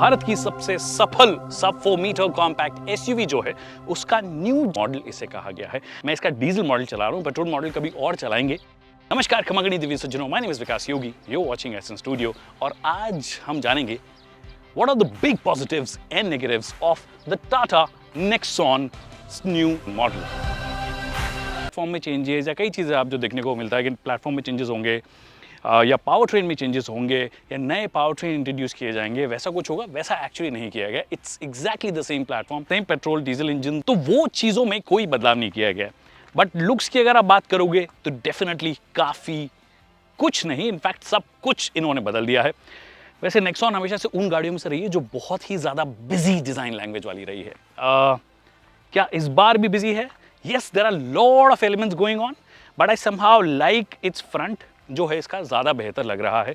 भारत की सबसे सफल सब 4 मीटर कॉम्पैक्ट एसयूवी जो है उसका न्यू मॉडल इसे कहा गया है। मैं इसका डीजल मॉडल चला रहा हूँ, पेट्रोल मॉडल कभी और चलाएंगे। नमस्कार खमागणी दिव्य सज्जनों, my name is Vikas Yogi, you watching Essan studio और आज हम जानेंगे what are the big positives and negatives of the Tata Nexon new model. Platform में चेंजेस या कई चीज़ें आप जो देखने को मिलता है कि प्लेटफॉर्म में चेंजेस होंगे या पावर ट्रेन में चेंजेस होंगे या नए पावर ट्रेन इंट्रोड्यूस किए जाएंगे, वैसा कुछ होगा, वैसा एक्चुअली नहीं किया गया। It's exactly the same platform, same petrol diesel engine, तो वो चीज़ों में कोई बदलाव नहीं किया गया। बट लुक्स की अगर आप बात करोगे तो डेफिनेटली काफ़ी कुछ नहीं, इनफैक्ट सब कुछ इन्होंने बदल दिया है। वैसे नेक्सॉन हमेशा से उन गाड़ियों में से रही है जो बहुत ही ज़्यादा बिजी डिज़ाइन लैंग्वेज वाली रही है। क्या इस बार भी बिजी है? Yes, there are lot of elements going on, but I somehow like its front जो है इसका ज़्यादा बेहतर लग रहा है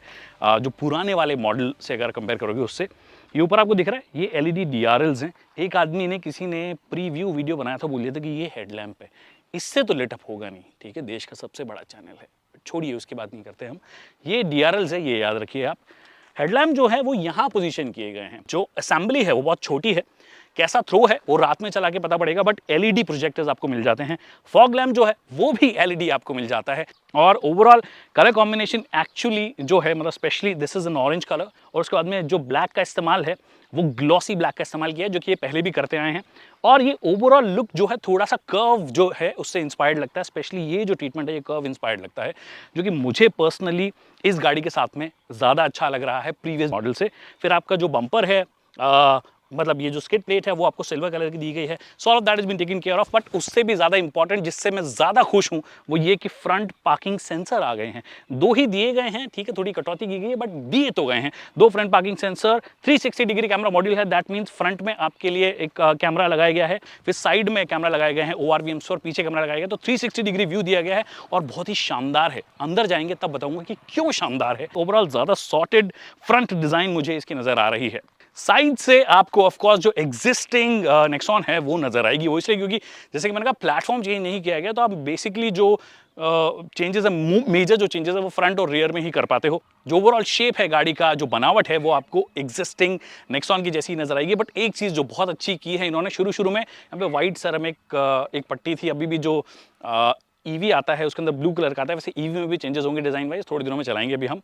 जो पुराने वाले मॉडल से अगर कंपेयर करोगे उससे। ये ऊपर आपको दिख रहा है, ये LED DRLs हैं। एक आदमी ने, किसी ने प्रीव्यू वीडियो बनाया था, बोल लिया था कि ये हेडलैम्प है, इससे तो लेटअप होगा नहीं। ठीक है, देश का सबसे बड़ा चैनल है, छोड़िए उसकी बात नहीं करते हम। ये DRLs है, ये याद रखिए आप। हेडलैम्प जो है वो यहाँ पोजीशन किए गए हैं। जो असेंबली है वो बहुत छोटी है, कैसा थ्रो है वो रात में चला के पता पड़ेगा, बट LED प्रोजेक्टर्स आपको मिल जाते हैं। फॉग लैम्प जो है वो भी LED आपको मिल जाता है। और ओवरऑल कलर कॉम्बिनेशन एक्चुअली जो है, मतलब specially this is an orange colour, और उसके बाद में जो ब्लैक का इस्तेमाल है वो ग्लॉसी ब्लैक का इस्तेमाल किया है, जो कि ये पहले भी करते आए हैं। और ये ओवरऑल लुक जो है थोड़ा सा कर्व जो है उससे इंस्पायर्ड लगता है। स्पेशली ये जो ट्रीटमेंट है ये कर्व इंस्पायर्ड लगता है, जो कि मुझे पर्सनली इस गाड़ी के साथ में ज़्यादा अच्छा लग रहा है प्रीवियस मॉडल से। फिर आपका जो बम्पर है, मतलब ये जो स्किड प्लेट है वो आपको सिल्वर कलर की दी गई है। So all of that is been taken care of. But उससे भी ज़्यादा इंपॉर्टेंट, जिससे मैं ज़्यादा खुश हूँ, वो ये कि फ्रंट पार्किंग सेंसर आ गए हैं। 2 ही दिए गए हैं, ठीक है, थोड़ी कटौती की गई है, बट दिए तो गए हैं 2 front parking sensor. 360 degree camera module है, दैट मीन्स फ्रंट में आपके लिए एक कैमरा लगाया गया है, फिर साइड में कैमरा लगाए गए हैं ORVMs और पीछे कैमरा लगाया गया, तो 360 डिग्री व्यू दिया गया है और बहुत ही शानदार है। अंदर जाएंगे तब बताऊंगा कि क्यों शानदार है। ओवरऑल ज़्यादा सॉर्टेड फ्रंट डिज़ाइन मुझे इसकी नज़र आ रही है। साइड से आपको ऑफ कोर्स जो एग्जिस्टिंग नेक्सॉन है वो नजर आएगी, वो इसलिए क्योंकि जैसे कि मैंने कहा प्लेटफॉर्म चेंज नहीं किया गया, तो आप बेसिकली जो चेंजेस है, मेजर जो चेंजेस है वो फ्रंट और रियर में ही कर पाते हो। जो ओवरऑल शेप है गाड़ी का, जो बनावट है, वो आपको एग्जिस्टिंग नेक्सॉन की जैसी नजर आएगी। बट एक चीज़ जो बहुत अच्छी की है इन्होंने, शुरू में यहाँ पे वाइट सेरेमिक एक पट्टी थी, अभी भी जो EV आता है उसके अंदर ब्लू कलर का आता है। वैसे EV में भी चेंजेस होंगे डिज़ाइन वाइज, थोड़े दिनों में चलाएंगे अभी हम।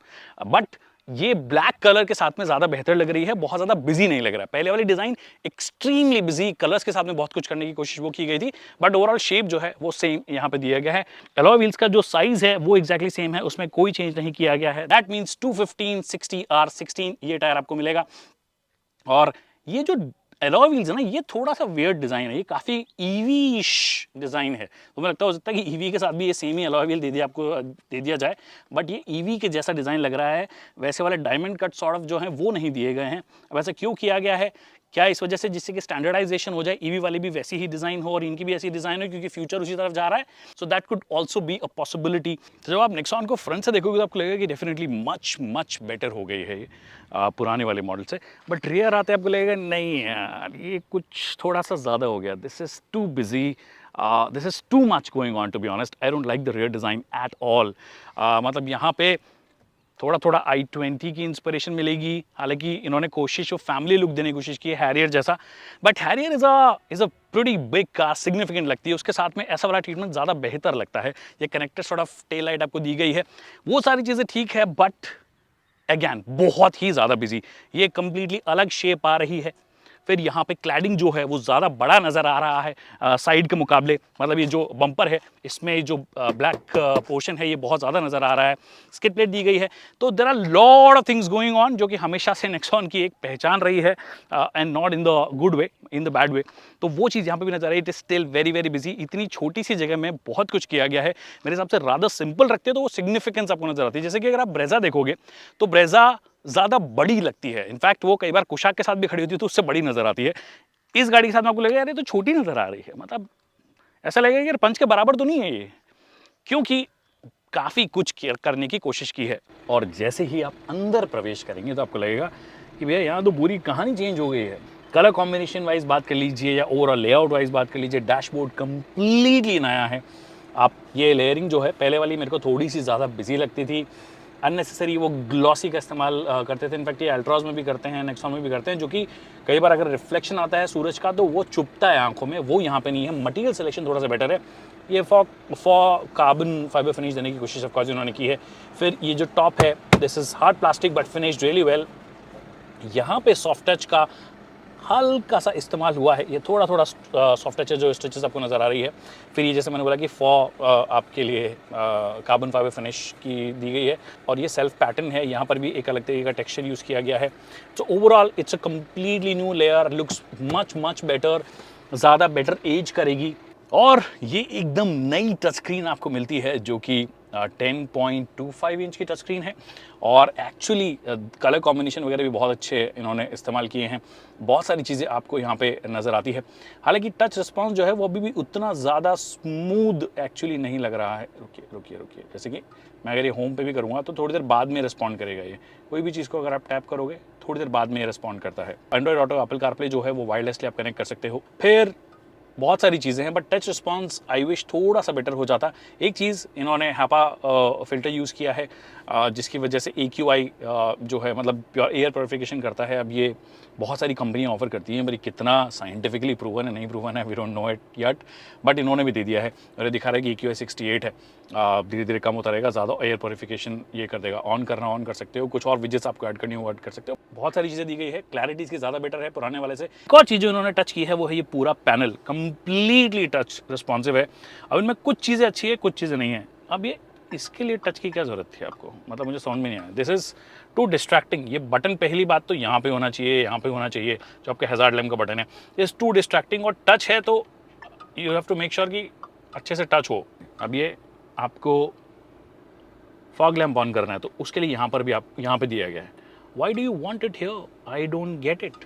बट ये ब्लैक कलर के साथ में ज़्यादा बेहतर लग रही है, बहुत ज़्यादा बिजी नहीं लग रहा है। पहले वाली डिज़ाइन एक्सट्रीमली बिजी, कलर्स के साथ में बहुत कुछ करने की कोशिश वो की गई थी, बट ओवरऑल शेप जो है वो सेम यहाँ पे दिया गया है। अलॉय व्हील्स का जो साइज है वो एक्जैक्टली सेम है, उसमें कोई चेंज नहीं किया गया है। दैट मीन्स 215 60 R16 ये टायर आपको मिलेगा। और ये जो अलॉय व्हील्स है ना, ये थोड़ा सा वियर्ड डिज़ाइन है, ये काफ़ी EV-ish डिज़ाइन है। तो मुझे लगता हो सकता है कि EV के साथ भी ये सेम ही अलॉय व्हील दे दिया जाए, बट ये EV के जैसा डिज़ाइन लग रहा है। वैसे वाले डायमंड कट सॉर्ट ऑफ जो है वो नहीं दिए गए हैं। वैसे क्यों किया गया है? क्या इस वजह से जिससे कि स्टैंडर्डाइजेशन हो जाए, EV वाली भी वैसी ही डिज़ाइन हो और इनकी भी ऐसी डिज़ाइन हो, क्योंकि फ्यूचर उसी तरफ जा रहा है। So that could also be a possibility. तो जब आप नेक्सॉन को फ्रंट से देखोगे तो आपको लगेगा कि डेफिनेटली मच बेटर हो गई है ये पुराने वाले मॉडल से। बट रियर आते आपको लगेगा नहीं यार, ये कुछ थोड़ा सा ज़्यादा हो गया, this is too busy, this is too much going on. To be honest, I don't like the rear design at all. मतलब यहाँ पे थोड़ा i20 की इंस्पिरेशन मिलेगी, हालांकि इन्होंने कोशिश, वो फैमिली लुक देने की कोशिश की है हैरियर जैसा, but Harrier is a pretty big car, significant लगती है। उसके साथ में ऐसा वाला ट्रीटमेंट ज़्यादा बेहतर लगता है। ये connected sort of tail light आपको दी गई है, वो सारी चीज़ें ठीक है, बट अगैन बहुत ही ज़्यादा बिजी। ये कंप्लीटली अलग शेप आ रही है। फिर यहाँ पे क्लैडिंग जो है वो ज़्यादा बड़ा नज़र आ रहा है साइड के मुकाबले। मतलब ये जो बम्पर है इसमें जो ब्लैक पोर्शन है ये बहुत ज़्यादा नज़र आ रहा है। स्किड प्लेट दी गई है, तो there are lot of things going on, जो कि हमेशा से नेक्सॉन की एक पहचान रही है, and not in the good way, in the bad way. तो वो चीज़ यहाँ पे भी नजर आ रही है। It is still very busy. इतनी छोटी सी जगह में बहुत कुछ किया गया है। मेरे हिसाब से रादर सिंपल रखते तो वो सिग्निफिकेंस आपको नजर आती है। जैसे कि अगर आप ब्रेजा देखोगे तो ब्रेजा ज़्यादा बड़ी लगती है, इनफैक्ट वो कई बार कुशाक के साथ भी खड़ी होती है तो उससे बड़ी नजर आती है। इस गाड़ी के साथ में आपको लगेगा यार ये तो छोटी नजर आ रही है, मतलब ऐसा लगेगा कि यार पंच के बराबर तो नहीं है ये, क्योंकि काफ़ी कुछ करने की कोशिश की है। और जैसे ही आप अंदर प्रवेश करेंगे तो आपको लगेगा कि भैया यहाँ तो पूरी कहानी चेंज हो गई है। कलर कॉम्बिनेशन वाइज बात कर लीजिए या ओवरऑल लेआउट वाइज बात कर लीजिए, डैशबोर्ड कंप्लीटली नया है। आप ये लेयरिंग जो है, पहले वाली मेरे को थोड़ी सी ज़्यादा बिजी लगती थी, अननेसेसरी वो ग्लॉसी का इस्तेमाल करते थे। इनफैक्ट ये अल्ट्राज में भी करते हैं, नेक्सॉन में भी करते हैं, जो कि कई बार अगर रिफ्लेक्शन आता है सूरज का तो वो चुभता है आंखों में, वो यहाँ पे नहीं है। मटेरियल सिलेक्शन थोड़ा सा बेटर है। ये फॉर कार्बन फाइबर फिनिश देने की कोशिश ऑफ कोर्स इन्होंने की है। फिर ये जो टॉप है, this is hard plastic but finished really well. यहाँ पे सॉफ्ट टच का हल्का सा इस्तेमाल हुआ है, ये थोड़ा थोड़ा सॉफ्ट टच है जो स्टिचेस आपको नज़र आ रही है। फिर ये जैसे मैंने बोला कि फॉर आपके लिए कार्बन फाइबर फिनिश की दी गई है, और ये सेल्फ पैटर्न है, यहाँ पर भी एक अलग तरीके का टेक्सचर यूज़ किया गया है। So overall it's a completely new layer, looks much better, ज़्यादा बेटर एज करेगी। और ये एकदम नई टच स्क्रीन आपको मिलती है जो कि 10.25 इंच की टच स्क्रीन है, और एक्चुअली कलर कॉम्बिनेशन वगैरह भी बहुत अच्छे इन्होंने इस्तेमाल किए हैं। बहुत सारी चीज़ें आपको यहाँ पे नज़र आती है। हालांकि टच रिस्पांस जो है वो अभी भी उतना ज़्यादा स्मूथ एक्चुअली नहीं लग रहा है। रुकिए, जैसे कि मैं अगर ये होम पे भी करूँगा तो थोड़ी देर बाद में रिस्पॉन्ड करेगा। ये कोई भी चीज़ को अगर आप टैप करोगे थोड़ी देर बाद में ये रिस्पॉन्ड करता है। एंड्रॉइड ऑटो, एप्पल कारप्ले जो है वो वायरलेसली आप कनेक्ट कर सकते हो। फिर बहुत सारी चीज़ें हैं, but touch response I wish थोड़ा सा बेटर हो जाता। एक चीज़ इन्होंने हैपा फ़िल्टर यूज़ किया है, जिसकी वजह से AQI जो है मतलब प्योर एयर प्योरिफिकेशन करता है। अब ये बहुत सारी कंपनियां ऑफर करती हैं, पर कितना साइंटिफिकली प्रूवन है नहीं प्रूवन है we don't know it yet, but इन्होंने भी दे दिया है और ये दिखा रहा है कि AQI 68 है। धीरे धीरे कम होता रहेगा, ज़्यादा एयर प्योरिफिकेशन ये कर देगा। ऑन करना ऑन कर सकते हो, कुछ और विजेट्स आपको ऐड करनी हो ऐड कर सकते हो। बहुत सारी चीज़ें दी गई है, क्लैरिटी इसकी ज़्यादा बेटर है पुराने वाले से। एक और चीज़ जो इन्होंने टच की है वो है ये पूरा पैनल कंप्लीटली टच रिस्पॉन्सिव है। अब इनमें कुछ चीज़ें अच्छी है, कुछ चीज़ें नहीं है। अब ये इसके लिए टच की क्या ज़रूरत थी आपको, मतलब मुझे समझ में नहीं आया। This is too distracting. ये बटन पहली बात तो यहाँ पे होना चाहिए, यहाँ पे होना चाहिए, जो आपके हज़ार्ड लैम्प का बटन है। इज़ टू डिस्ट्रैक्टिंग, और टच है तो you have to make sure कि अच्छे से टच हो। अब ये आपको फॉग लैम्प ऑन करना है तो उसके लिए यहाँ पर भी आप यहाँ पे दिया गया है। Why do you want it here, I don't get it.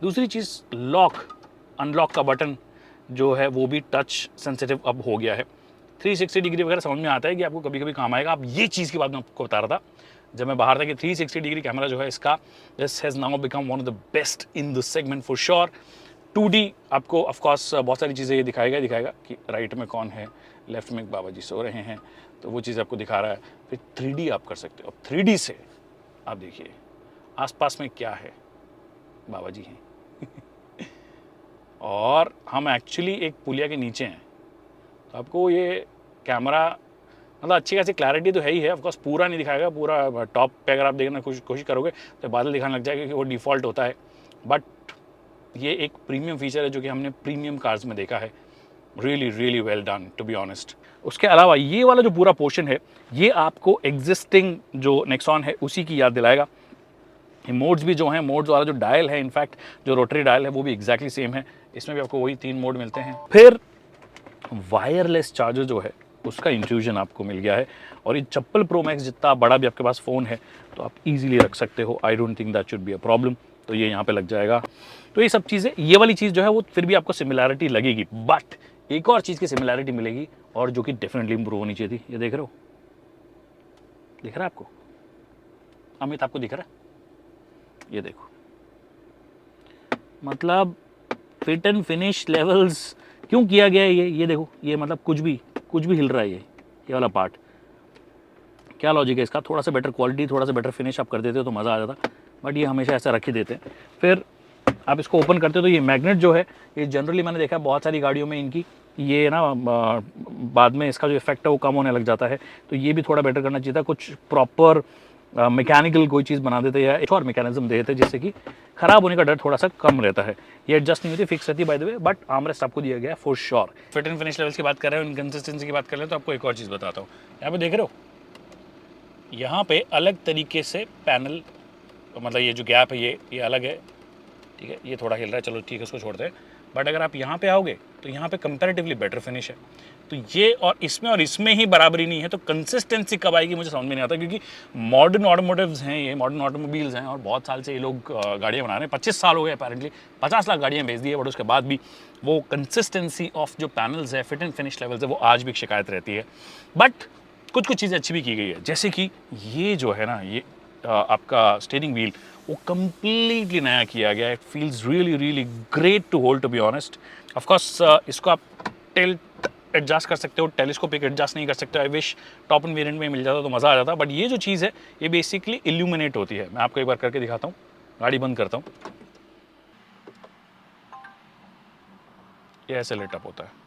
दूसरी चीज़, लॉक अनलॉक का बटन जो है वो भी टच सेंसिटिव अब हो गया है। 360 डिग्री वगैरह समझ में आता है कि आपको कभी कभी काम आएगा। अब ये चीज़ की बात मैं आपको बता रहा था जब मैं बाहर था कि 360 डिग्री कैमरा जो है इसका, this has now become one of the best in the segment for sure. 2D आपको ऑफकोर्स बहुत सारी चीज़ें ये दिखाएगा कि राइट में कौन है, लेफ्ट में बाबा जी सो रहे हैं, तो वो चीज़ आपको दिखा रहा है। फिर 3D आप कर सकते हो। अब 3D से आप देखिए आसपास में क्या है, बाबा जी हैं और हम एक्चुअली एक पुलिया के नीचे हैं। तो आपको ये कैमरा मतलब अच्छी खासी क्लैरिटी तो है ही है। ऑफकोर्स पूरा नहीं दिखाएगा, पूरा टॉप पे अगर आप देखना कोशिश करोगे तो बादल दिखाने लग जाएगा कि वो डिफ़ॉल्ट होता है, बट ये एक प्रीमियम फीचर है जो कि हमने प्रीमियम कार्स में देखा है। Really well done to be honest. उसके अलावा ये वाला जो पूरा पोर्शन है ये आपको एग्जिस्टिंग जो नेक्सॉन है उसी की याद दिलाएगा। ये मोड्स भी जो हैं, मोड्स वाला जो डायल है, इनफैक्ट जो रोटरी डायल है वो भी एग्जैक्टली सेम है। इसमें भी आपको वही 3 मोड मिलते हैं। फिर वायरलेस चार्जर जो है उसका इंट्रूजन आपको मिल गया है, और ये चप्पल प्रो मैक्स जितना बड़ा भी आपके पास फ़ोन है तो आप इजीली रख सकते हो। I don't think that should be a problem. तो ये यहाँ पे लग जाएगा। तो ये सब चीज़ें, ये वाली चीज़ जो है वो फिर भी आपको सिमिलैरिटी लगेगी, बट एक और चीज़ की सिमिलैरिटी मिलेगी और जो कि डेफिनेटली इंप्रूव होनी चाहिए थी। ये देख रहे हो, दिख रहा है आपको? अमित आपको दिख रहा है? ये देखो, मतलब फिट एंड फिनिश लेवल्स क्यों किया गया है ये देखो, ये मतलब कुछ भी हिल रहा है। ये वाला पार्ट, क्या लॉजिक है इसका? थोड़ा सा बेटर क्वालिटी, थोड़ा सा बेटर फिनिश आप कर देते हो तो मज़ा आ जाता, बट ये हमेशा ऐसा रख ही देते हैं। फिर आप इसको ओपन करते हो तो ये मैग्नेट जो है ये जनरली मैंने देखा है बहुत सारी गाड़ियों में इनकी, ये ना बाद में इसका जो इफेक्ट है वो कम होने लग जाता है। तो ये भी थोड़ा बेटर करना चाहिए था, कुछ प्रॉपर मैकेनिकल कोई चीज़ बना देते या एक और मैकेनिज्म दे देते जिससे कि ख़राब होने का डर थोड़ा सा कम रहता है। ये एडजस्ट नहीं होती, फिक्स रहती by the way, but armrest आपको दिया गया for sure. Fit and finish levels की बात कर रहे हो, इनकन्सिस्टेंसी की बात कर रहे हो, तो आपको एक और चीज़ बताता हूँ। यहाँ पे देख रहे हो, यहाँ पे अलग तरीके से पैनल, मतलब ये जो गैप है ये अलग है, ठीक है। ये थोड़ा हिल रहा है, चलो ठीक है, उसको छोड़ते हैं। बट अगर आप यहाँ पे आओगे तो यहाँ पे कंपैरेटिवली बेटर फिनिश है। तो ये और इसमें ही बराबरी नहीं है, तो कंसिस्टेंसी कब आएगी मुझे समझ में नहीं आता, क्योंकि मॉडर्न ऑटोमोटिव्स हैं, ये मॉडर्न ऑटोमोबाइल्स हैं और बहुत साल से ये लोग गाड़ियाँ बना रहे हैं। 25 साल हो गए अपेरेंटली, 50 लाख गाड़ियाँ बेच दी है, बट उसके बाद भी वो कंसिस्टेंसी ऑफ जो पैनल्स है, फिट एंड फिनिश लेवल्स है, वो आज भी एक शिकायत रहती है। बट कुछ चीज़ें अच्छी भी की गई है, जैसे कि ये जो है ना, ये आपका स्टीयरिंग व्हील वो कम्प्लीटली नया किया गया है। It feels really great to hold, to be honest. Of course इसको आप टिल्ट एडजस्ट कर सकते हो, टेलीस्कोपिक एडजस्ट नहीं कर सकते। I wish top end variant में मिल जाता तो मज़ा आ जाता। बट ये जो चीज़ है ये बेसिकली इल्यूमिनेट होती है। मैं आपको एक बार करके दिखाता हूँ, गाड़ी बंद करता हूँ, ये ऐसे लेटअप होता है।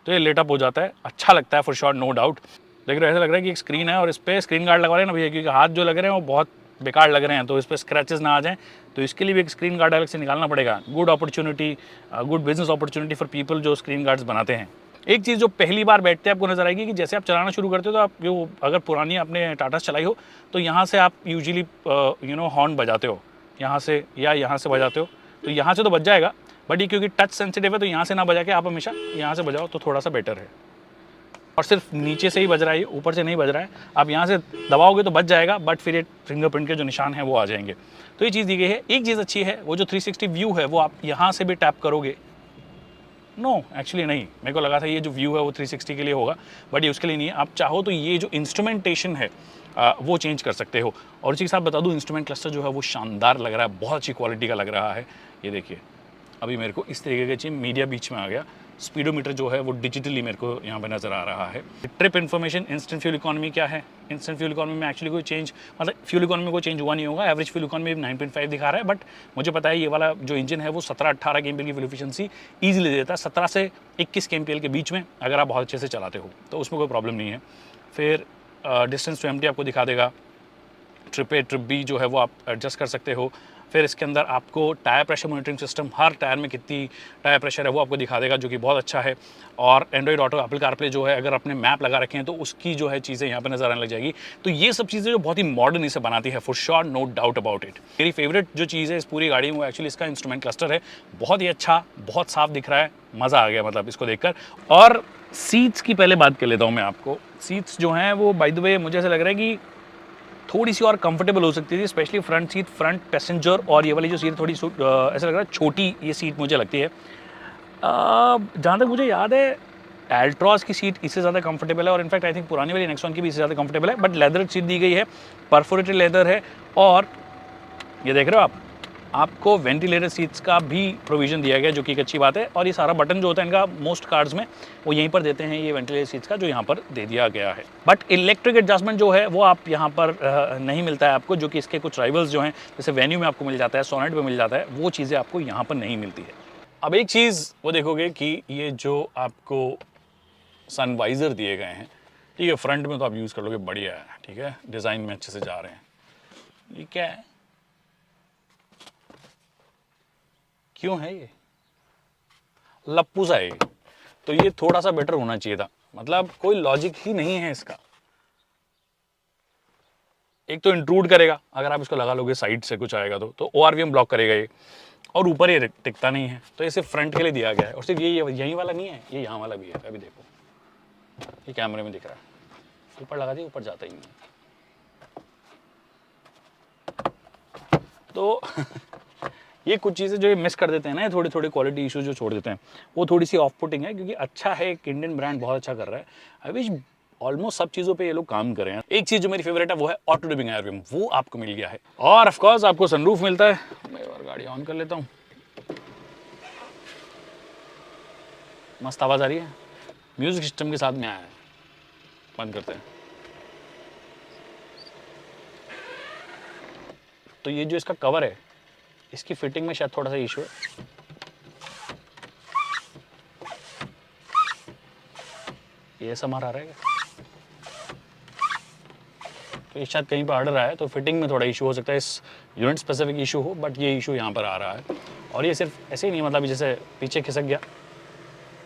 तो ये लेटअप हो जाता है, अच्छा लगता है फॉर श्योर, नो डाउट। देख रहे हो ऐसा लग रहा है कि एक स्क्रीन है और इस पर स्क्रीन गार्ड लगवा रहे हैं ना भैया, क्योंकि हाथ जो लग रहे हैं वो बहुत बेकार लग रहे हैं, तो इस पर स्क्रैचेस ना आ जाएं, तो इसके लिए भी एक स्क्रीन गार्ड अलग से निकालना पड़ेगा। Good opportunity, good business opportunity for people जो स्क्रीन गार्ड्स बनाते हैं। एक चीज़ जो पहली बार बैठते हैं आपको नजर आएगी कि जैसे आप चलाना शुरू करते हो तो आप जो अगर पुरानी आपने टाटा चलाई हो तो यहाँ से आप यूजुअली हॉर्न बजाते हो, यहाँ से या यहाँ से बजाते हो, तो यहाँ से तो बज जाएगा, बट ये क्योंकि टच सेंसिटिव है तो यहाँ से ना बजा के आप हमेशा यहाँ से बजाओ तो थोड़ा सा बेटर है। और सिर्फ नीचे से ही बज रहा है, ऊपर से नहीं बज रहा है। आप यहाँ से दबाओगे तो बज जाएगा, बट फिर ये फिंगरप्रिंट के जो निशान है वो आ जाएंगे। तो ये चीज़ दी गई है। एक चीज़ अच्छी है, वो जो 360 व्यू है वो आप यहाँ से भी टैप करोगे। नो एक्चुअली नहीं, मेरे को लगा था ये जो व्यू है वो 360 के लिए होगा, बट ये उसके लिए नहीं है। आप चाहो तो ये जो इंस्ट्रूमेंटेशन है वो चेंज कर सकते हो। और इसी के साथ बता दूँ, इंस्ट्रूमेंट क्लस्टर जो है वो शानदार लग रहा है, बहुत अच्छी क्वालिटी का लग रहा है। ये देखिए, अभी मेरे को इस तरीके की चीज़ मीडिया बीच में आ गया। स्पीडोमीटर जो है वो डिजिटली मेरे को यहाँ पे नज़र आ रहा है। Trip information, instant fuel economy क्या है। इंस्टेंट फ्यूल इकोनॉमी में एक्चुअली कोई चेंज, मतलब फ्यूल इकोनॉमी में कोई चेंज हुआ नहीं होगा। एवरेज फ्यूल इकोनॉमी 9.5 दिखा रहा है, बट मुझे पता है ये वाला जो इंजन है वो 17-18 kmpl की फ्यूल एफिशिएंसी ईजिली देता है, 17 से 21 kmpl के बीच में, अगर आप बहुत अच्छे से चलाते हो तो उसमें कोई प्रॉब्लम नहीं है। फिर डिस्टेंस टू एम्प्टी आपको दिखा देगा। ट्रिप ए ट्रिप बी जो है वो आप एडजस्ट कर सकते हो। फिर इसके अंदर आपको टायर प्रेशर मॉनिटरिंग सिस्टम, हर टायर में कितनी टायर प्रेशर है वो आपको दिखा देगा, जो कि बहुत अच्छा है। और एंड्रॉइड ऑटो, एप्पल कारप्ले जो है, अगर आपने मैप लगा रखे हैं तो उसकी जो है चीज़ें यहाँ पे नज़र आने लग जाएगी। तो ये सब चीज़ें जो बहुत ही मॉडर्न इसे बनाती है, for sure, no doubt about it. मेरी फेवरेट जो चीज़ है इस पूरी गाड़ी में वो एक्चुअली इसका इंस्ट्रूमेंट क्लस्टर है। बहुत ही अच्छा, बहुत साफ दिख रहा है, मज़ा आ गया मतलब इसको देखकर। और सीट्स की पहले बात कर लेता हूँ मैं आपको। सीट्स जो हैं वो बाय द वे मुझे ऐसा लग रहा है कि थोड़ी सी और कंफर्टेबल हो सकती थी, specially front seat, front passenger. और ये वाली जो सीट थोड़ी ऐसा लग रहा है छोटी ये सीट मुझे लगती है। जहाँ तक मुझे याद है एल्ट्रॉस की सीट इससे ज़्यादा कंफर्टेबल है, और इनफैक्ट आई थिंक पुरानी वाली नेक्सॉन की भी इससे ज़्यादा कंफर्टेबल है। बट लेदर सीट दी गई है, परफोरेटेड लेदर है। और ये देख रहे हो आपको वेंटिलेटर सीट्स का भी प्रोविज़न दिया गया, जो कि एक अच्छी बात है। और ये सारा बटन जो होता है इनका मोस्ट कार्ड्स में वो यहीं पर देते हैं, ये वेंटिलेटर सीट्स का जो यहाँ पर दे दिया गया है। बट इलेक्ट्रिक एडजस्टमेंट जो है वो आप यहाँ पर नहीं मिलता है आपको, जो कि इसके कुछ राइवल्स जो हैं जैसे वेन्यू में आपको मिल जाता है, सोनेट में मिल जाता है, वो चीज़ें आपको यहाँ पर नहीं मिलती है। अब एक चीज़ वो देखोगे कि ये जो आपको सनवाइज़र दिए गए हैं, ठीक है, फ्रंट में तो आप यूज़ कर लोगे, बढ़िया है, ठीक है, डिज़ाइन में अच्छे से जा रहे हैं। ये क्या है, क्यों है ये लप्पू सा है? तो ये थोड़ा सा बेटर होना चाहिए था, मतलब कोई लॉजिक ही नहीं है इसका। एक तो इंट्रूड करेगा, अगर आप इसको लगा लोगे साइड से कुछ आएगा तो ORVM ब्लॉक करेगा ये, और ऊपर ये टिकता नहीं है, तो ये सिर्फ फ्रंट के लिए दिया गया है। और सिर्फ यही वाला नहीं है, ये यहाँ वाला भी है। अभी देखो, ये कैमरे में दिख रहा है, ऊपर लगा दिया, ऊपर जाता ही नहीं। तो ये कुछ चीज़ें जो ये मिस कर देते हैं ना, थोड़ी थोड़ी क्वालिटी इशू जो छोड़ देते हैं, वो थोड़ी सी ऑफ पुटिंग है। क्योंकि अच्छा है, एक इंडियन ब्रांड बहुत अच्छा कर रहा है। आई विश ऑलमोस्ट सब चीज़ों पे ये लोग काम कर रहे हैं। एक चीज़ जो मेरी फेवरेट है वो है ऑटो डिपिंग एयरविम, वो आपको मिल गया है। और ऑफ कोर्स आपको सनरूफ मिलता है। मैं और गाड़ी ऑन कर लेता हूँ, मस्त आवाज़ आ रही है, म्यूजिक सिस्टम के साथ में आया है। बंद करते हैं। तो ये जो इसका कवर है, इसकी फिटिंग में शायद थोड़ा सा इशू है। ये समार आ रहा है, तो ये शायद कहीं पर अड़ रहा है, तो फिटिंग में थोड़ा इशू हो सकता है, इस यूनिट स्पेसिफिक इशू हो, बट ये इशू यहाँ पर आ रहा है। और ये सिर्फ ऐसे ही नहीं, मतलब जैसे पीछे खिसक गया,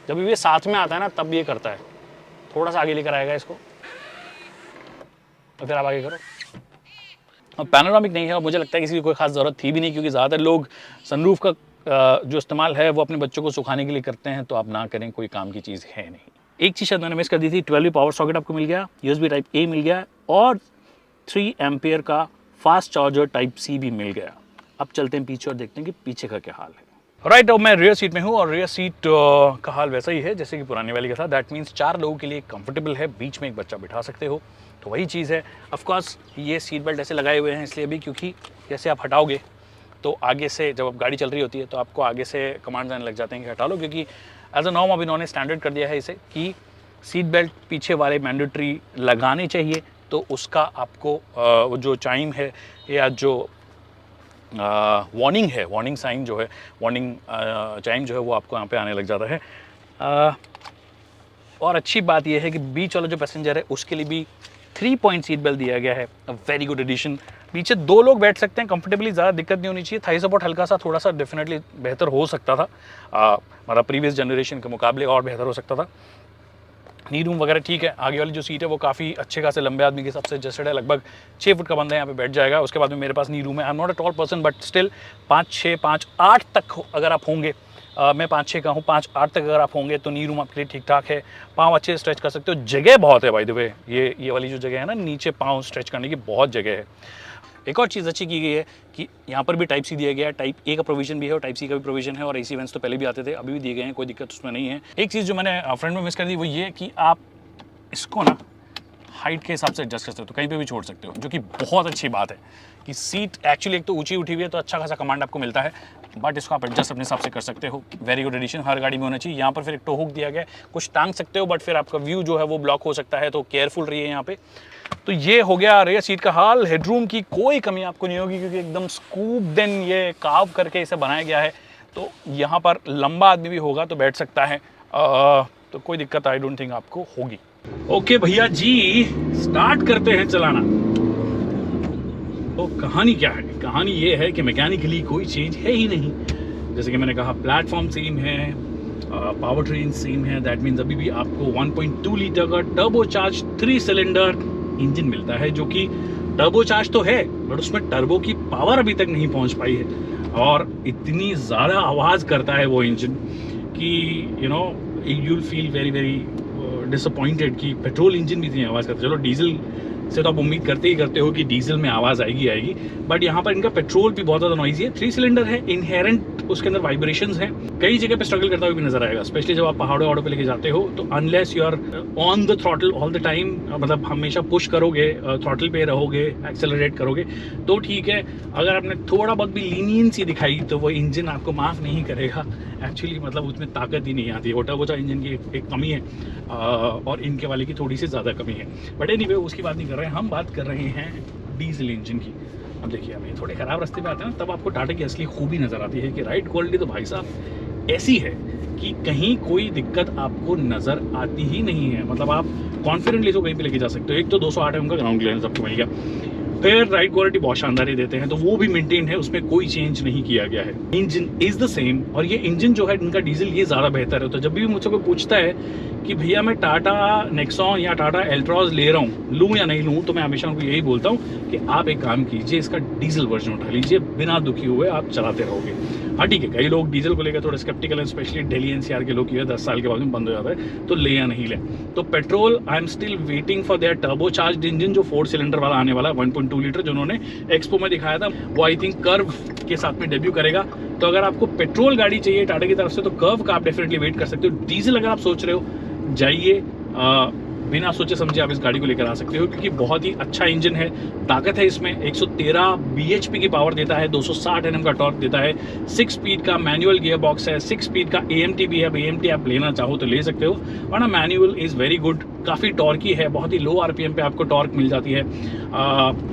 जब ये साथ में आता है ना तब ये करता है, थोड़ा सा आगे लेकर आएगा इसको, तो फिर आप आगे करो। अब पैनोरामिक नहीं है, और मुझे लगता है किसी की कोई खास ज़रूरत थी भी नहीं, क्योंकि ज़्यादातर लोग सनरूफ का जो इस्तेमाल है वो अपने बच्चों को सुखाने के लिए करते हैं, तो आप ना करें, कोई काम की चीज़ है नहीं। एक चीज़ शायद मैंने मिस कर दी थी, 12V पावर सॉकेट आपको मिल गया, USB टाइप A मिल गया, और 3 एम्पियर का फास्ट चार्जर टाइप C भी मिल गया। अब चलते हैं पीछे और देखते हैं कि पीछे का क्या हाल है। राइट, अब मैं रियर सीट में हूँ, और रियर सीट का हाल वैसा ही है जैसे कि पुराने वाली का था। दैट मीन्स 4 लोगों के लिए कंफर्टेबल है, बीच में एक बच्चा बिठा सकते हो, तो वही चीज़ है। ऑफ कोर्स ये सीट बेल्ट ऐसे लगाए हुए हैं इसलिए भी क्योंकि जैसे आप हटाओगे तो आगे से, जब आप गाड़ी चल रही होती है तो आपको आगे से कमांड्स आने लग जाते हैं कि हटा लो, क्योंकि एज अ नॉर्म अब इन्होंने स्टैंडर्ड कर दिया है इसे कि सीट बेल्ट पीछे वाले मैंडेटरी लगाने चाहिए। तो उसका आपको वो जो चाइम है या जो वार्निंग है, वार्निंग साइन जो है, वार्निंग चाइम जो है वो आपको यहाँ पे आने लग जाता है। और अच्छी बात यह है कि बीच वाला जो पैसेंजर है उसके लिए भी 3 पॉइंट सीट बेल्ट दिया गया है, वेरी गुड एडिशन। पीछे 2 लोग बैठ सकते हैं कंफर्टेबली, ज़्यादा दिक्कत नहीं होनी चाहिए। थाई सपोर्ट हल्का सा थोड़ा सा डेफिनेटली बेहतर हो सकता था, मतलब प्रीवियस जनरेशन के मुकाबले और बेहतर हो सकता था। नी रूम वगैरह ठीक है। आगे वाली जो सीट है वो काफ़ी अच्छे खासे लंबे आदमी के हिसाब से एडजस्टेड है, लगभग 6 फुट का बंदा यहाँ पे बैठ जाएगा। उसके बाद में मेरे पास नी रूम है। आई am not a tall person but still 5'6", 5'8" तक अगर आप होंगे, मैं 5'6" का हूँ, 5'8" तक अगर आप होंगे तो नी रूम आपके लिए ठीक ठाक है। पाँव अच्छे स्ट्रेच कर सकते हो, जगह बहुत है बाय द वे। ये वाली जो जगह है ना, नीचे पाँव स्ट्रेच करने की बहुत जगह है। एक और चीज़ अच्छी की गई है कि यहाँ पर भी टाइप सी दिया गया है, टाइप ए का प्रोविजन भी है और टाइप सी का भी प्रोविजन है। और AC वेंट्स तो पहले भी आते थे, अभी भी दिए गए हैं, कोई दिक्कत उसमें नहीं है। एक चीज़ जो मैंने फ्रंट में मिस कर दी वो ये कि आप इसको ना हाइट के हिसाब से एडजस्ट कर सकते हो, तो कहीं पे भी छोड़ सकते हो, जो कि बहुत अच्छी बात है कि सीट एक्चुअली एक तो ऊंची उठी हुई है तो अच्छा खासा कमांड आपको मिलता है, बट इसको आप एडजस्ट अपने हिसाब से कर सकते हो। वेरी गुड एडिशन, हर गाड़ी में होना चाहिए। यहाँ पर फिर एक टो हुक दिया गया है, कुछ टांग सकते हो बट फिर आपका व्यू जो है वो ब्लॉक हो सकता है, तो केयरफुल रहिए यहाँ पे। तो ये हो गया रेयर सीट का हाल। हेडरूम की कोई कमी आपको नहीं होगी क्योंकि एकदम स्कूप देन ये कार्व करके इसे बनाया गया है, तो यहाँ पर लंबा आदमी भी होगा तो बैठ सकता है, तो कोई दिक्कत आई डोंट थिंक आपको होगी। ओके भैया जी, स्टार्ट करते हैं चलाना। तो कहानी क्या है? कहानी ये है कि मैकेनिकली कोई चेंज है ही नहीं। जैसे कि मैंने कहा, प्लेटफॉर्म सेम है, पावर ट्रेन सेम है। दैट मीन्स अभी भी आपको 1.2 लीटर का टर्बोचार्ज 3 सिलेंडर इंजन मिलता है, जो कि टर्बोचार्ज तो है बट उसमें टर्बो की पावर अभी तक नहीं पहुंच पाई है। और इतनी ज़्यादा आवाज़ करता है वो इंजन कि you'll feel very very disappointed कि पेट्रोल इंजन भी इतनी आवाज़ करता है। चलो डीजल से तो आप उम्मीद करते ही करते हो कि डीजल में आवाज़ आएगी, बट यहाँ पर इनका पेट्रोल भी बहुत ज़्यादा नॉइजी है। 3 सिलेंडर है, इनहेरेंट उसके अंदर वाइब्रेशंस हैं, कई जगह पे स्ट्रगल करता हुआ भी नजर आएगा, स्पेशली जब आप पहाड़ों पे लेके जाते हो। तो unless you are on the throttle all the time, मतलब हमेशा पुश करोगे, थ्रॉटल पे रहोगे, एक्सेलरेट करोगे तो ठीक है। अगर आपने थोड़ा बहुत भी लीनियंसी दिखाई तो वो इंजन आपको माफ़ नहीं करेगा एक्चुअली, मतलब उसमें ताकत ही नहीं आती है। टर्बोचार्ज इंजन की एक कमी है और इनके वाले की थोड़ी सी ज़्यादा कमी है, बट एनीवे उसकी बात नहीं कर रहे हैं, हम बात कर रहे हैं डीजल इंजन की। अब देखिए, अब ये थोड़े ख़राब रास्ते पे आते हैं ना, तब आपको टाटा की असली खूबी नज़र आती है कि राइड क्वालिटी तो भाई साहब ऐसी है कि कहीं कोई दिक्कत आपको नज़र आती ही नहीं है। मतलब आप कॉन्फिडेंटली इसको कहीं पे लेके जा सकते हो। एक तो 208 एम का ग्राउंड क्लियरेंस आपको मिल गया, फिर राइड क्वालिटी बहुत शानदार ही देते हैं, तो वो भी मेंटेन है, उसमें कोई चेंज नहीं किया गया है। इंजन इज द सेम, और ये इंजन जो है इनका डीजल ये ज़्यादा बेहतर है। तो जब भी मुझसे कोई पूछता है कि भैया मैं टाटा नेक्सॉन या टाटा एल्ट्रॉज ले रहा हूँ, लूँ या नहीं लूँ, तो मैं हमेशा उनको यही बोलता हूँ कि आप एक काम कीजिए, इसका डीजल वर्जन उठा लीजिए, बिना दुखी हुए आप चलाते रहोगे। हाँ ठीक है, कई लोग डीजल को लेकर थोड़े स्केप्टिकल हैं, स्पेशली दिल्ली एनसीआर के लोग की है 10 साल के बाद में बंद हो जाता है, तो ले या नहीं ले। तो petrol I am still waiting for their turbocharged engine, जो 4 सिलेंडर वाला आने वाला है 1.2 लीटर, जो उन्होंने एक्सपो में दिखाया था, वो आई थिंक कर्व के साथ में डेब्यू करेगा। तो अगर आपको पेट्रोल गाड़ी चाहिए टाटा की तरफ से तो कर्व का आप डेफिनेटली वेट कर सकते हो। डीजल अगर आप सोच रहे हो, जाइए, बिना सोचे समझे आप इस गाड़ी को लेकर आ सकते हो, क्योंकि बहुत ही अच्छा इंजन है, ताकत है इसमें, 113 bhp की पावर देता है, 260 Nm का टॉर्क देता है, 6 स्पीड का मैनुअल गियर बॉक्स है, 6 स्पीड का AMT भी है। AMT आप लेना चाहो तो ले सकते हो, वरना मैनुअल इज़ वेरी गुड, काफ़ी टॉर्की है, बहुत ही लो RPM पे आपको टॉर्क मिल जाती है।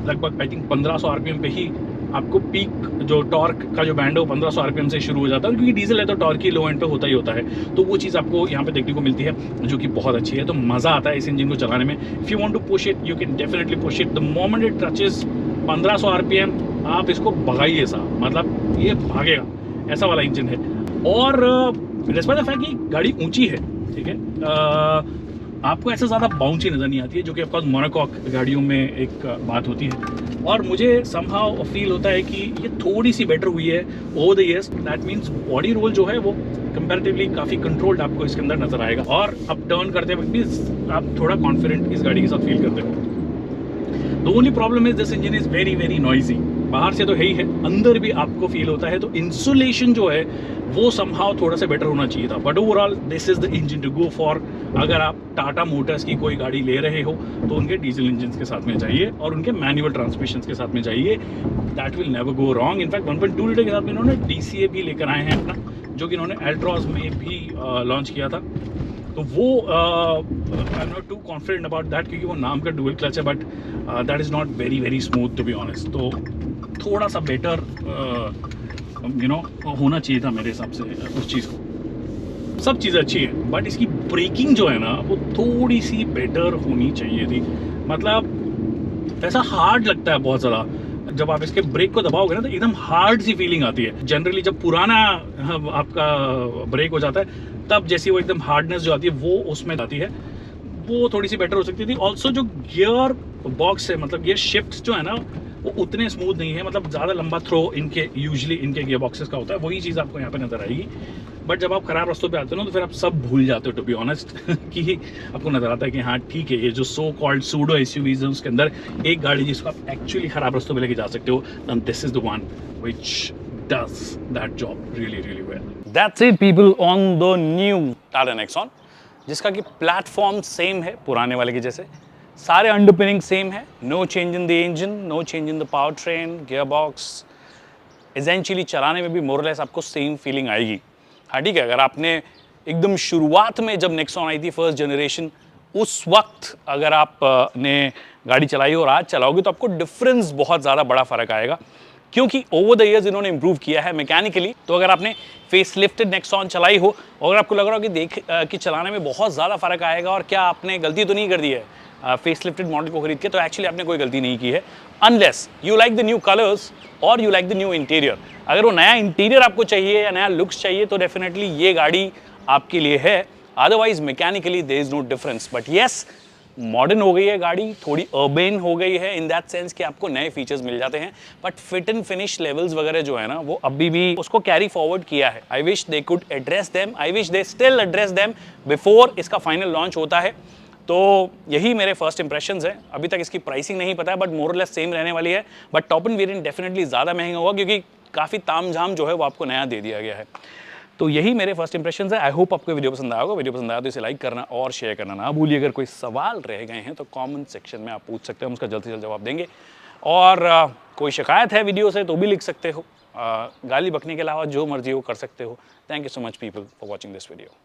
लगभग आई थिंक 1500 RPM पे ही आपको पीक जो टॉर्क का जो बैंड है वो 1500 RPM से शुरू हो जाता है, क्योंकि डीजल है तो टॉर्क ही लो एंड पे होता ही होता है। तो वो चीज़ आपको यहाँ पे देखने को मिलती है, जो कि बहुत अच्छी है। तो मज़ा आता है इस इंजन को चलाने में। If you want to push it you can definitely push it. The moment it touches 1500 RPM आप इसको भगाइए सा, मतलब ये भागेगा, ऐसा वाला इंजन है। और डिस्पाइट द फैक्ट कि गाड़ी ऊँची है, ठीक है, आपको ऐसे ज़्यादा बाउंसी नज़र नहीं आती है, जो कि ऑफकोर्स मोनोकॉक गाड़ियों में एक बात होती है। और मुझे समहाउ फील होता है कि ये थोड़ी सी बेटर हुई है over the years. That means body roll जो है वो कंपैरेटिवली काफ़ी कंट्रोल्ड आपको इसके अंदर नज़र आएगा, और अप टर्न करते वक्त भी आप थोड़ा कॉन्फिडेंट इस गाड़ी के साथ फील करते हो। The only problem is this engine is very very noisy. बाहर से तो है ही है, अंदर भी आपको फील होता है, तो इंसुलेशन जो है वो समहाउ थोड़ा सा बेटर होना चाहिए था। But overall this is the engine to go for. अगर आप टाटा मोटर्स की कोई गाड़ी ले रहे हो तो उनके डीजल इंजन के साथ में जाइए और उनके मैनुअल ट्रांसमिशन के साथ में जाइए, that will never go wrong. In fact 1.2 litre के साथ में इन्होंने DCA भी लेकर आए हैं अपना, जो कि इन्होंने एल्ट्रॉस में भी लॉन्च किया था। तो वो I am not too confident about that, क्योंकि वो नाम का डुअल क्लच है, but that is not very very smooth to be honest. तो थोड़ा सा बेटर होना चाहिए था मेरे हिसाब से उस चीज़ को। सब चीज़ें अच्छी है, बट इसकी ब्रेकिंग जो है ना वो थोड़ी सी बेटर होनी चाहिए थी। मतलब ऐसा हार्ड लगता है बहुत ज़्यादा, जब आप इसके ब्रेक को दबाओगे ना तो एकदम हार्ड सी फीलिंग आती है। जनरली जब पुराना आपका ब्रेक हो जाता है तब जैसी वो एकदम हार्डनेस जो आती है वो उसमें आती है, वो थोड़ी सी बेटर हो सकती थी। ऑल्सो जो गियर बॉक्स है, मतलब गियर शिफ्ट जो है ना वो उतने स्मूथ नहीं है, मतलब ज़्यादा लंबा थ्रो इनके यूजुअली इनके गियर बॉक्सेस का होता है, वही चीज़ आपको यहाँ पे नजर आएगी। बट जब आप खराब रास्तों पे आते हो ना तो फिर आप सब भूल जाते हो टू बी ऑनेस्ट कि आपको नजर आता है कि हाँ ठीक है, ये जो सो कॉल्ड सूडो एसयूवीज है उसके अंदर एक गाड़ी जिसको आप एक्चुअली खराब रास्तों पे लेके जा सकते हो, and this is the one which does that job really really well. That's it people on the new Tata Nexon, जिसका कि प्लेटफॉर्म सेम है पुराने वाले के जैसे, सारे अंडरपिनिंग सेम है, no change in the engine, no change in the power train, gear box. Essentially चलाने में भी मोरलेस आपको सेम फीलिंग आएगी। हाँ ठीक है, अगर आपने एकदम शुरुआत में जब नेक्सॉन आई थी फर्स्ट जनरेशन, उस वक्त अगर आपने गाड़ी चलाई और आज चलाओगे तो आपको डिफरेंस बहुत ज़्यादा बड़ा फर्क आएगा, क्योंकि ओवर द ईयर्स इन्होंने इंप्रूव किया है मैकेनिकली। तो अगर आपने फेस लिफ्टेड नेक्सॉन चलाई हो और आपको लग रहा हो कि चलाने में बहुत ज़्यादा फर्क आएगा और क्या आपने गलती तो नहीं कर दी है फेस लिफ्टेड मॉडल को खरीद के, तो एक्चुअली आपने कोई गलती नहीं की है, unless you like the new colours और you like the new interior. अगर वो नया इंटीरियर आपको चाहिए या नया लुक्स चाहिए तो डेफिनेटली ये गाड़ी आपके लिए है, otherwise mechanically there is no difference. But yes, modern हो गई है गाड़ी, थोड़ी अर्बन हो गई है इन दैट सेंस कि आपको नए फीचर्स मिल जाते हैं, but fit and finish levels वगैरह जो है ना वो अभी भी उसको कैरी फॉरवर्ड किया है। I wish they could address them, I wish they still address them before इसका फाइनल लॉन्च होता है। तो यही मेरे फर्स्ट इंप्रेशंस हैं। अभी तक इसकी प्राइसिंग नहीं पता है, बट मोर और लेस सेम रहने वाली है, but top end variant definitely ज़्यादा महंगा होगा क्योंकि काफ़ी तामझाम जो है वो आपको नया दे दिया गया है। तो यही मेरे फर्स्ट इंप्रेशंस है। आई होप आपको वीडियो पसंद आया होगा। वीडियो पसंद आया तो इसे लाइक करना और शेयर करना ना भूलिए। अगर कोई सवाल रह गए हैं तो कमेंट सेक्शन में आप पूछ सकते हैं, हम उसका जल्द से जल्द जवाब देंगे। और कोई शिकायत है वीडियो से तो भी लिख सकते हो। गाली बकने के अलावा जो मर्जी वो कर सकते हो। Thank you so much people for watching this video.